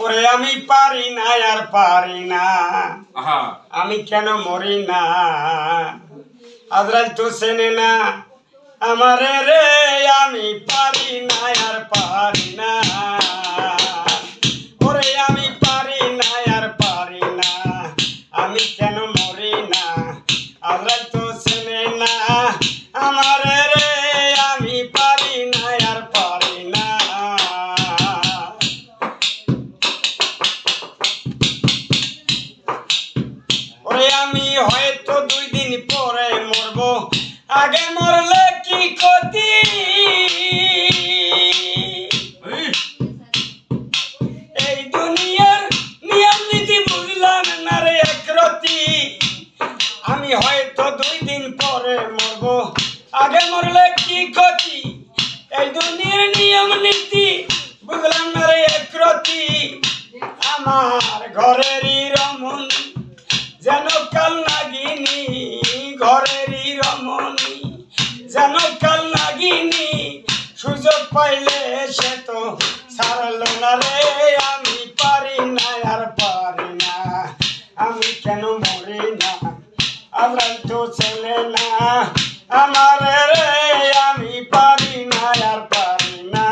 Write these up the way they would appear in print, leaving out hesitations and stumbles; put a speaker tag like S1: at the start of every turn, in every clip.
S1: ওরে আমি পারি না আর পারি না,
S2: আহা
S1: আমি কেন মরি না। আজরাইল তো চেনে না আমারে রে, আমি পারি না আর পারি না। ওরে আমি পারি না আর পারি না, আমি কেন মরি না। আজরাইল তো চেনে না আমারে রে, আমি পারি না আর পারি না। ওরে আমি হয়তো 2 দিন পরে মরবো, আগে মরলে কি ক্ষতি। এই দুনিয়ার নিয়ম নীতি বুঝলাম না রে একরতি। আমি হয়তো 2 দিন পরে মরবো, আগে মরলে কি ক্ষতি। এই দুনিয়ার নিয়ম নীতি বুঝলাম না রে একরতি। আমার ঘরেরই রমণী যেন কাল নাগিনী, ঘরেরই রমণী যেন কাল নাগিনী। সুযোগ পাইলে সে তো ছাড়লো না রে, আমি পারি না আর পারি না, আমি কেন মরি না। আজরাইল তো চেনে না আমারে রে, আমি পারি না আর পারি না।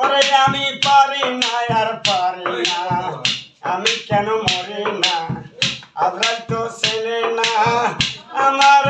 S1: ওরে আমি পারি না আর পারি না, আমি কেন মরি না। আজরাইল তো চেনে না আমার